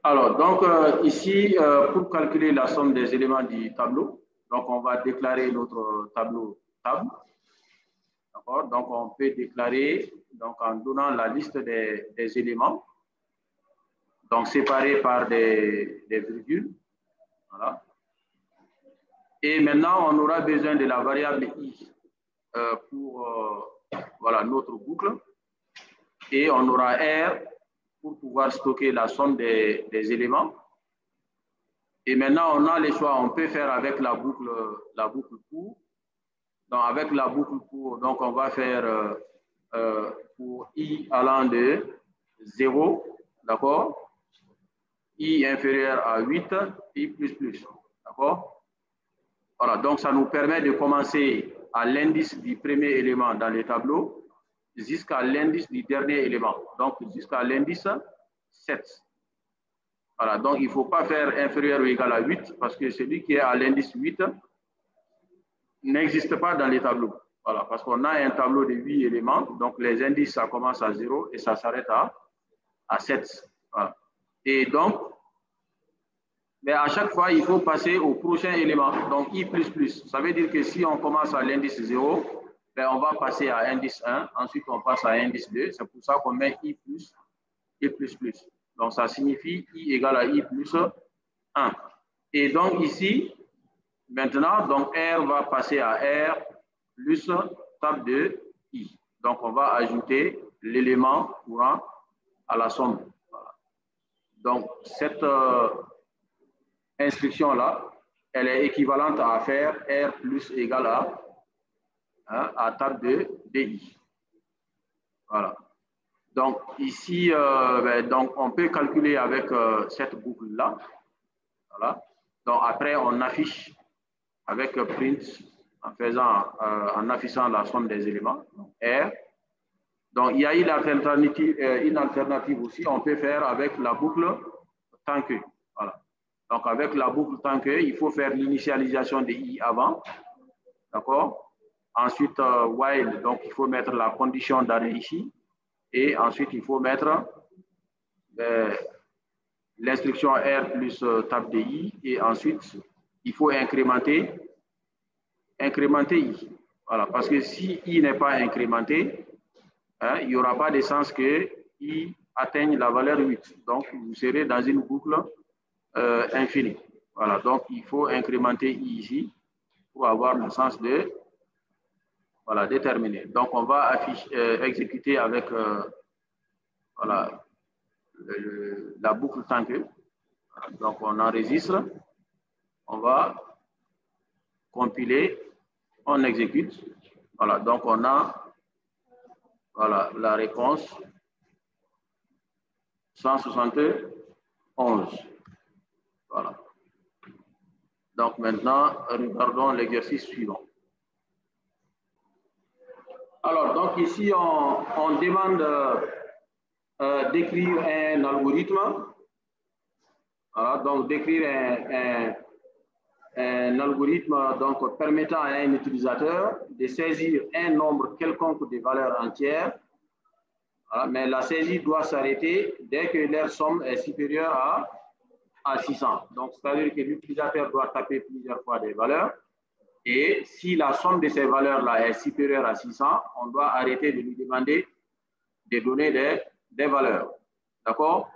Alors, donc ici, pour calculer la somme des éléments du tableau, donc on va déclarer notre tableau table. D'accord? Donc on peut déclarer donc, en donnant la liste des éléments, donc séparés par des virgules. Voilà. Et maintenant, on aura besoin de la variable i pour voilà, notre boucle. Et on aura R pour pouvoir stocker la somme des éléments. Et maintenant, on a les choix. On peut faire avec la boucle pour. Donc, avec la boucle pour, donc on va faire pour i allant de 0, d'accord? I inférieur à 8, i plus plus, d'accord? Voilà, donc ça nous permet de commencer à l'indice du premier élément dans le tableau jusqu'à l'indice du dernier élément, donc jusqu'à l'indice 7. Voilà, donc il ne faut pas faire inférieur ou égal à 8 parce que celui qui est à l'indice 8 n'existe pas dans les tableaux. Voilà, parce qu'on a un tableau de 8 éléments, donc les indices, ça commence à 0 et ça s'arrête à 7. Voilà. Et donc, mais à chaque fois, il faut passer au prochain élément, donc i++. Ça veut dire que si on commence à l'indice 0, ben on va passer à indice 1, ensuite on passe à indice 2, c'est pour ça qu'on met i++. Donc ça signifie i égale à i plus 1. Et donc ici, maintenant, donc R va passer à R plus table de I. Donc, on va ajouter l'élément courant à la somme. Voilà. Donc, cette instruction-là, elle est équivalente à faire R plus égal à table de DI. Voilà. Donc, ici, donc, on peut calculer avec cette boucle-là. Voilà. Donc, après, on affiche avec print en affichant la somme des éléments, donc R. Donc, il y a une alternative aussi, on peut faire avec la boucle tant que. Voilà. Donc, avec la boucle tant que, il faut faire l'initialisation de I avant. D'accord? Ensuite, while, donc il faut mettre la condition d'arrêt ici. Et ensuite, il faut mettre l'instruction R plus table de I. Et ensuite, il faut incrémenter I. Voilà, parce que si I n'est pas incrémenté, hein, il n'y aura pas de sens que I atteigne la valeur 8. Donc, vous serez dans une boucle infinie. Voilà, donc il faut incrémenter I ici pour avoir le sens de voilà, déterminer. Donc, on va exécuter avec voilà, la boucle tant que. Donc, on enregistre, on va compiler, on exécute. Voilà, donc on a voilà, la réponse 171. Voilà. Donc maintenant, regardons l'exercice suivant. Alors, donc ici, on demande d'écrire un algorithme. Voilà, donc d'écrire un algorithme donc, permettant à un utilisateur de saisir un nombre quelconque de valeurs entières. Voilà, mais la saisie doit s'arrêter dès que leur somme est supérieure à 600. Donc, c'est-à-dire que l'utilisateur doit taper plusieurs fois des valeurs. Et si la somme de ces valeurs-là est supérieure à 600, on doit arrêter de lui demander de donner des valeurs. D'accord?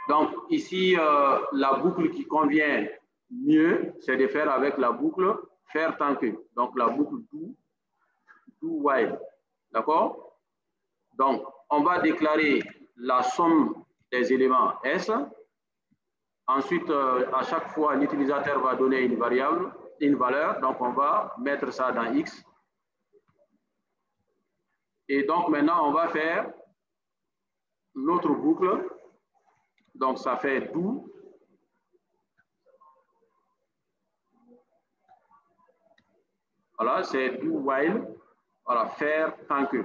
Donc, ici, la boucle qui convient mieux, c'est de faire avec la boucle faire tant que. Donc, la boucle do while. D'accord? Donc, on va déclarer la somme des éléments S. Ensuite, à chaque fois, l'utilisateur va donner une variable, une valeur. Donc, on va mettre ça dans X. Et donc, maintenant, on va faire notre boucle. Donc, ça fait do. Voilà, c'est do while. Voilà, faire tant que.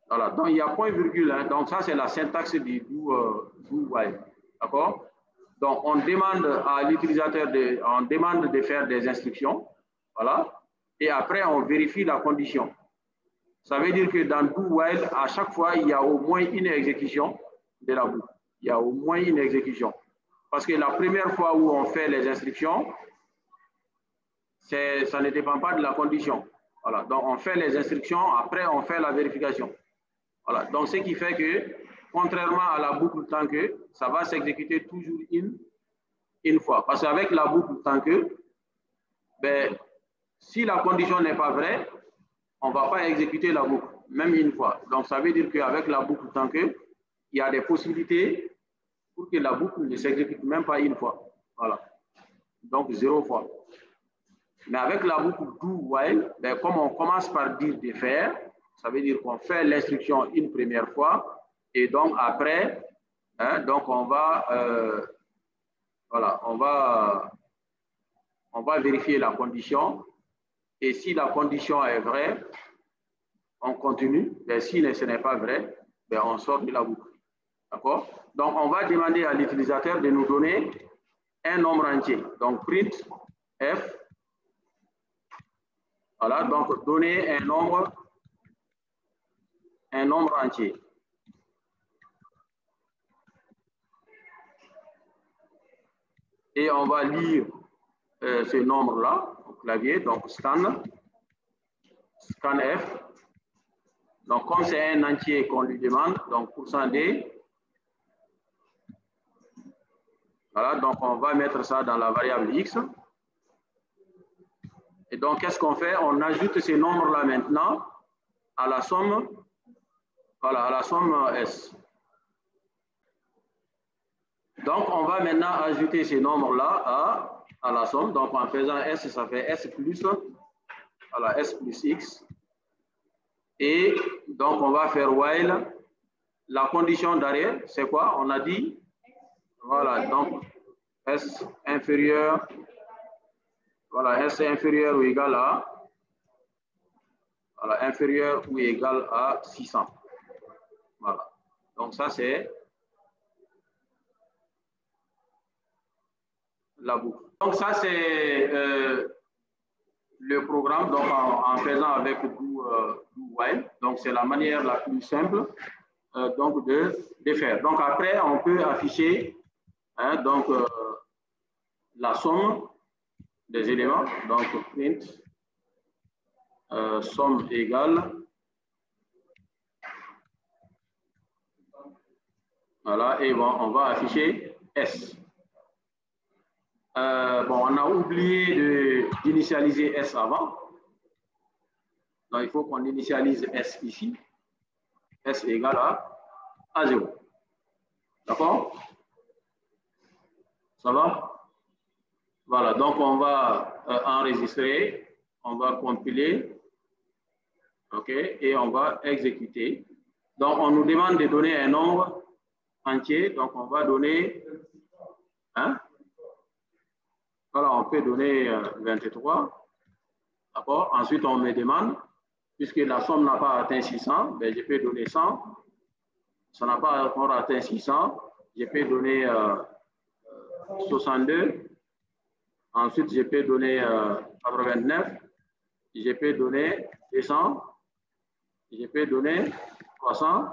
Voilà, donc il y a point virgule. Hein, donc, ça, c'est la syntaxe du do while. D'accord? Donc, on demande à l'utilisateur de faire des instructions. Voilà. Et après, on vérifie la condition. Ça veut dire que dans do while, à chaque fois, il y a au moins une exécution de la boucle. Il y a au moins une exécution. Parce que la première fois où on fait les instructions, ça ne dépend pas de la condition. Voilà. Donc, on fait les instructions, après, on fait la vérification. Voilà. Donc, ce qui fait que, contrairement à la boucle tant que, ça va s'exécuter toujours une fois. Parce qu'avec la boucle tant que, ben, si la condition n'est pas vraie, on ne va pas exécuter la boucle, même une fois. Donc, ça veut dire qu'avec la boucle tant que, il y a des possibilités pour que la boucle ne s'exécute même pas une fois. Voilà. Donc, 0 fois. Mais avec la boucle do while, ben, comme on commence par dire de faire, ça veut dire qu'on fait l'instruction une première fois et donc après, hein, donc on va, voilà, on va vérifier la condition et si la condition est vraie, on continue. Ben, si ce n'est pas vrai, ben, on sort de la boucle. D'accord? Donc, on va demander à l'utilisateur de nous donner un nombre entier. Donc, print f. Voilà, donc donner un nombre entier. Et on va lire ce nombre-là au clavier, donc scanf. Donc, comme c'est un entier qu'on lui demande, donc %d. Voilà, donc on va mettre ça dans la variable x. Et donc, qu'est-ce qu'on fait? On ajoute ces nombres-là maintenant à la somme, voilà, à la somme S. Donc, on va maintenant ajouter ces nombres-là à la somme. Donc, en faisant S, ça fait S plus, voilà, S plus X. Et donc, on va faire while. La condition d'arrêt, c'est quoi? On a dit, voilà, donc S inférieur, voilà, S inférieur ou égal à, voilà, inférieur ou égal à 600. Voilà. Donc, ça, c'est la boucle. Donc, ça, c'est le programme donc, en faisant avec do while. Donc, c'est la manière la plus simple donc de faire. Donc, après, on peut afficher hein, donc, la somme des éléments. Donc, print somme égale. Voilà, et bon, on va afficher S. Bon, on a oublié d'initialiser S avant. Donc, il faut qu'on initialise S ici. S égale à 0. D'accord? Ça va? Voilà, donc on va enregistrer, on va compiler, OK, et on va exécuter. Donc, on nous demande de donner un nombre entier, donc on va donner, hein? Voilà, on peut donner 23, d'accord? Ensuite, on me demande, puisque la somme n'a pas atteint 600, ben, je peux donner 100. Ça n'a pas encore atteint 600, je peux donner 62. Ensuite, je peux donner 89. Je peux donner 200. Je peux donner 300.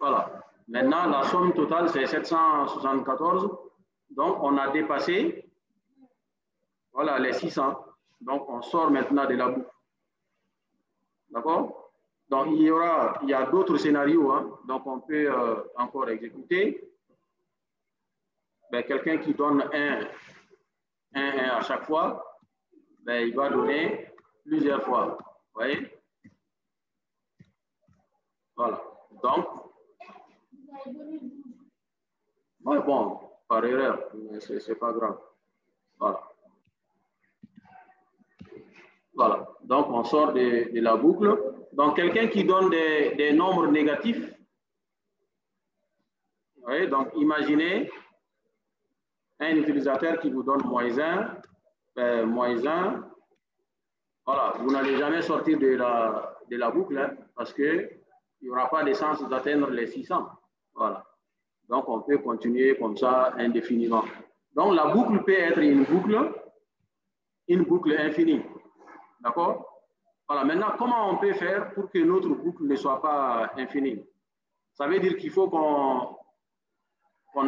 Voilà. Maintenant, la somme totale, c'est 774. Donc, on a dépassé voilà, les 600. Donc, on sort maintenant de la boucle. D'accord? Donc, il y a d'autres scénarios. Hein. Donc, on peut encore exécuter. Ben, quelqu'un qui donne 1 à chaque fois, ben, il va donner plusieurs fois. Vous voyez? Voilà. Donc, ouais, bon, par erreur, mais ce n'est pas grave. Voilà. Voilà. Donc, on sort de la boucle. Donc, quelqu'un qui donne des nombres négatifs. Vous voyez? Donc, imaginez un utilisateur qui vous donne -1, -1. Voilà, vous n'allez jamais sortir de la boucle hein, parce qu'il n'y aura pas de sens d'atteindre les 600. Voilà. Donc, on peut continuer comme ça indéfiniment. Donc, la boucle peut être une boucle infinie. D'accord? Voilà, maintenant, comment on peut faire pour que notre boucle ne soit pas infinie? Ça veut dire qu'il faut qu'on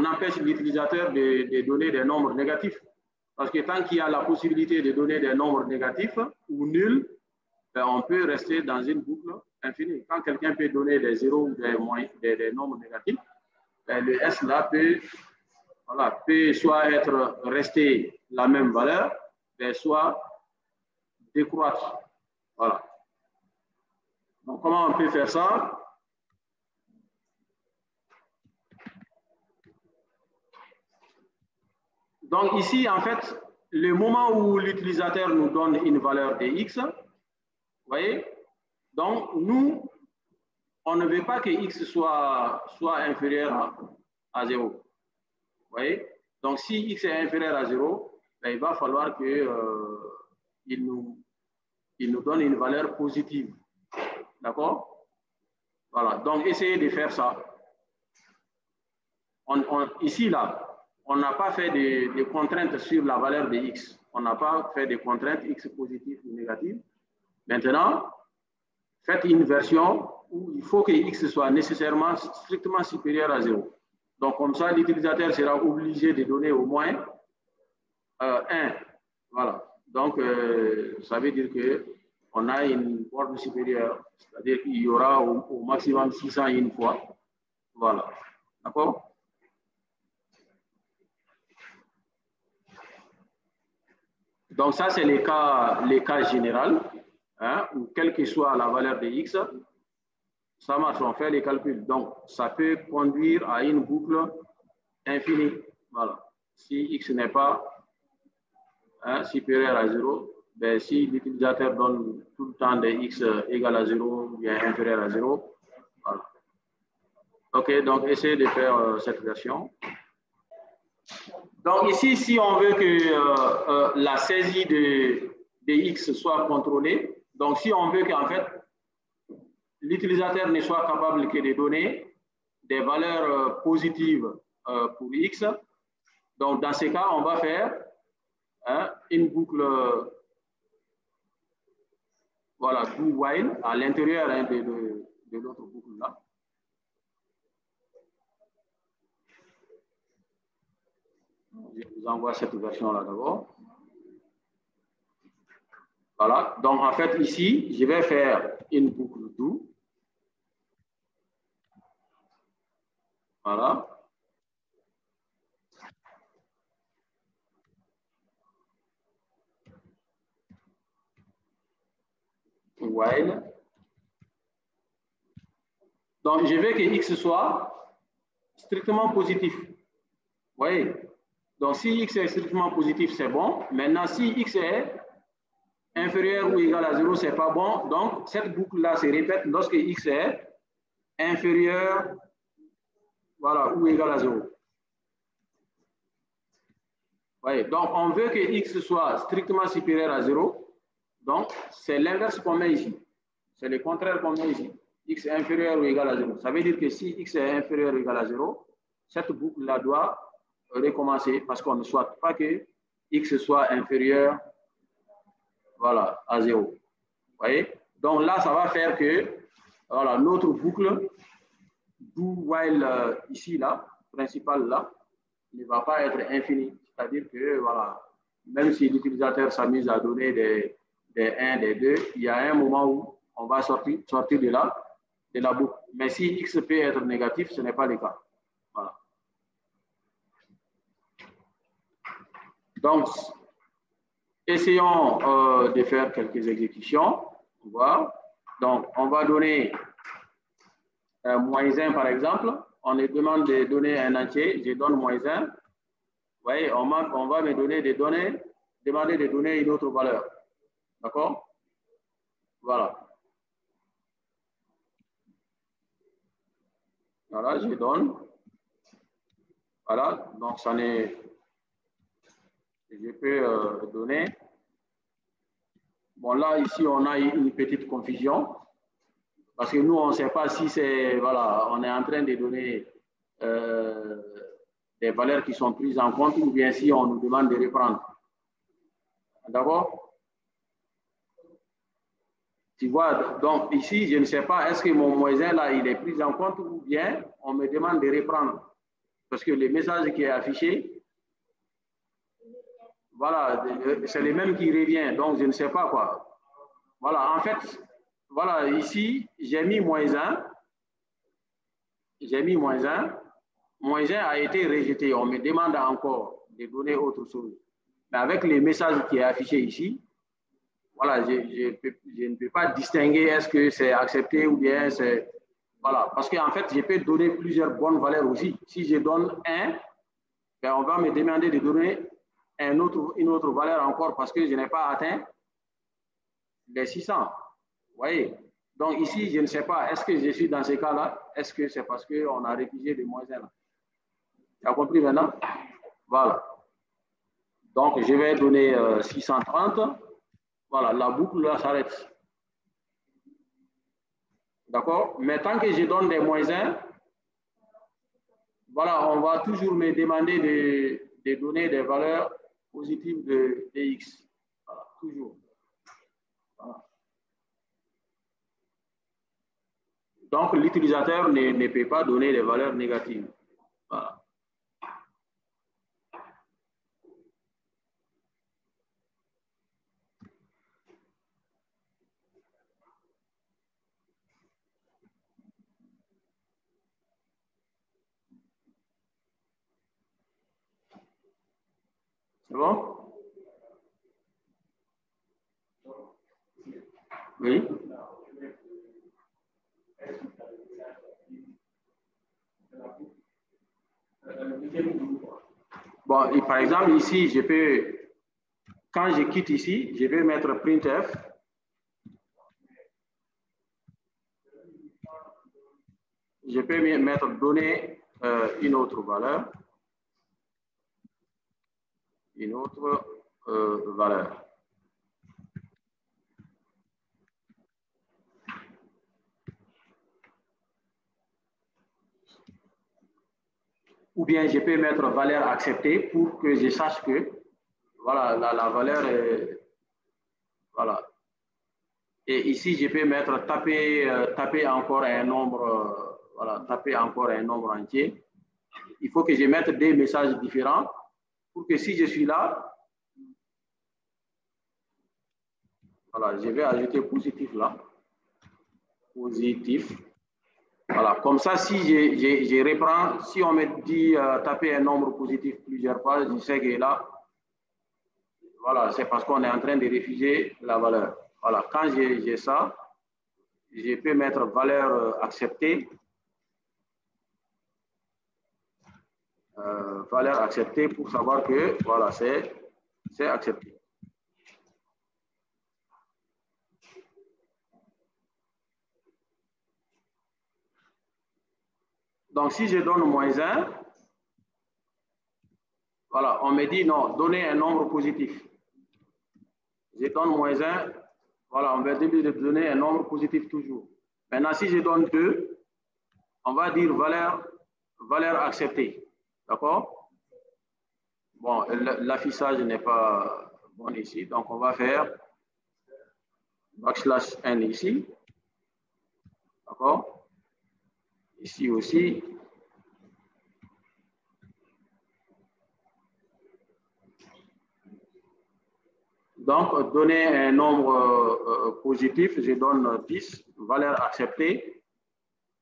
empêche l'utilisateur de donner des nombres négatifs. Parce que tant qu'il y a la possibilité de donner des nombres négatifs ou nuls, ben on peut rester dans une boucle infinie. Quand quelqu'un peut donner des zéros ou des nombres négatifs, ben le S là peut, voilà, peut soit être resté la même valeur, ben soit décroître. Voilà. Donc, comment on peut faire ça? Donc, ici, en fait, le moment où l'utilisateur nous donne une valeur de x, vous voyez, donc nous, on ne veut pas que x soit inférieur à 0. Vous voyez? Donc, si x est inférieur à 0, ben, il va falloir qu'il nous donne une valeur positive. D'accord? Voilà. Donc, essayez de faire ça. Ici, là, on n'a pas fait de contraintes sur la valeur de x. On n'a pas fait de contraintes x positives ou négatives. Maintenant, faites une version où il faut que x soit nécessairement strictement supérieur à 0. Donc, comme ça, l'utilisateur sera obligé de donner au moins 1. Voilà. Donc, ça veut dire qu'on a une borne supérieure, c'est-à-dire qu'il y aura au maximum 600 une fois. Voilà. D'accord? Donc, ça, c'est les cas généraux, hein, où quelle que soit la valeur de x, ça marche, on fait les calculs. Donc, ça peut conduire à une boucle infinie. Voilà. Si x n'est pas supérieur à 0, ben, si l'utilisateur donne tout le temps de x égale à 0 ou bien inférieur à 0, voilà. OK, donc essayez de faire cette version. Donc ici, si on veut que la saisie de x soit contrôlée, donc si on veut qu'en fait, l'utilisateur ne soit capable que de donner des valeurs positives pour x, donc dans ce cas, on va faire une boucle, voilà, do while à l'intérieur de l'autre boucle là. Je vous envoie cette version-là d'abord. Voilà. Donc, en fait, ici, je vais faire une boucle do. Voilà. While. Donc, je veux que x soit strictement positif. Vous voyez? Donc, si x est strictement positif, c'est bon. Maintenant, si x est inférieur ou égal à 0, c'est pas bon. Donc, cette boucle-là se répète lorsque x est inférieur, voilà, ou égal à 0. Ouais, donc, on veut que x soit strictement supérieur à 0. Donc, c'est l'inverse qu'on met ici. C'est le contraire qu'on met ici. X est inférieur ou égal à 0. Ça veut dire que si x est inférieur ou égal à 0, cette boucle-là doit recommencer parce qu'on ne souhaite pas que x soit inférieur, voilà, à 0. Vous voyez? Donc là, ça va faire que voilà, notre boucle do while ici, là, principale là, ne va pas être infinie. C'est-à-dire que, voilà, même si l'utilisateur s'amuse à donner des 1, des 2, il y a un moment où on va sortir de la boucle. Mais si x peut être négatif, ce n'est pas le cas. Voilà. Donc, essayons de faire quelques exécutions. Voilà. Donc, on va donner -1 par exemple. On me demande de donner un entier. Je donne -1. Vous voyez, on va me demander de donner une autre valeur. D'accord? Voilà. Voilà, je donne. Voilà, donc ça n'est. Je peux donner. Bon, là, ici, on a une petite confusion. Parce que nous, on ne sait pas si c'est. Voilà, on est en train de donner des valeurs qui sont prises en compte ou bien si on nous demande de reprendre. D'accord? Voilà, je donne. Voilà, donc ça n'est. Je peux donner. Bon, là, ici, on a une petite confusion. Parce que nous, on ne sait pas si c'est. Voilà, on est en train de donner des valeurs qui sont prises en compte ou bien si on nous demande de reprendre. D'accord? Voilà. Tu vois, donc ici, je ne sais pas, est-ce que mon moins-1 là, il est pris en compte ou bien on me demande de reprendre. Parce que le message qui est affiché, voilà, c'est le même qui revient. Donc, je ne sais pas quoi. Voilà, en fait, voilà, ici, j'ai mis -1. J'ai mis -1. -1 a été rejeté. On me demande encore de donner autre chose. Mais avec les messages qui est affiché ici, voilà, je ne peux pas distinguer est-ce que c'est accepté ou bien c'est... Voilà, parce qu'en fait, je peux donner plusieurs bonnes valeurs aussi. Si je donne 1, ben on va me demander de donner une autre valeur encore parce que je n'ai pas atteint les 600. Vous voyez? Donc ici, je ne sais pas, est-ce que je suis dans ces cas-là? Est-ce que c'est parce qu'on a réfugé de -1 là? Tu as compris maintenant? Voilà. Donc, je vais donner 630. Voilà, la boucle là s'arrête. D'accord? Mais tant que je donne des -1, voilà, on va toujours me demander de donner des valeurs positives de x. Voilà, toujours. Voilà. Donc, l'utilisateur ne peut pas donner des valeurs négatives. Voilà. C'est bon? Oui. Bon, et par exemple, ici, je peux, quand je quitte ici, je vais mettre printf. Je peux mettre donner une autre valeur. Une autre valeur. Ou bien je peux mettre valeur acceptée pour que je sache que voilà, la valeur est, voilà. Et ici, je peux mettre taper encore un nombre, voilà, taper encore un nombre entier. Il faut que je mette des messages différents pour que si je suis là, voilà, je vais ajouter positif là. Positif. Voilà, comme ça, si je reprends, si on me dit taper un nombre positif plusieurs fois, je sais que là, voilà, c'est parce qu'on est en train de refuser la valeur. Voilà, quand j'ai ça, je peux mettre valeur acceptée. Valeur acceptée pour savoir que, voilà, c'est accepté. Donc, si je donne -1, voilà, on me dit non, donnez un nombre positif. Je donne -1, voilà, on va dire de donner un nombre positif toujours. Maintenant, si je donne 2, on va dire valeur acceptée. D'accord? Bon, l'affichage n'est pas bon ici, donc on va faire \n ici. D'accord? Ici aussi. Donc, donner un nombre positif, je donne 10, valeur acceptée,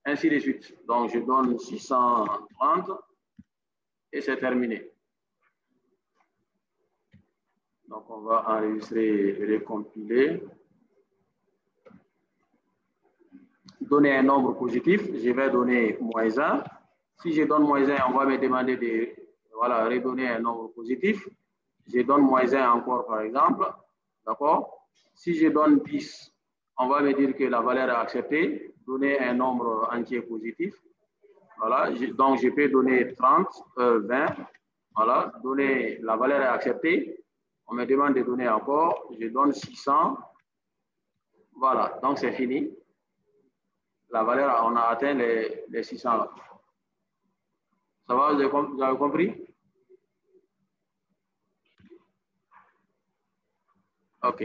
ainsi de suite. Donc, je donne 630 et c'est terminé. Donc, on va enregistrer et recompiler. Donner un nombre positif, je vais donner -1. Si je donne -1, on va me demander de voilà, redonner un nombre positif. Je donne -1 encore, par exemple. D'accord? Si je donne 10, on va me dire que la valeur est acceptée. Donner un nombre entier positif. Voilà. Donc, je peux donner 30, 20. Voilà. Donner la valeur est acceptée. On me demande de donner encore. Je donne 600. Voilà. Donc, c'est fini. La valeur, on a atteint les 600 là. Ça va, vous avez compris? OK.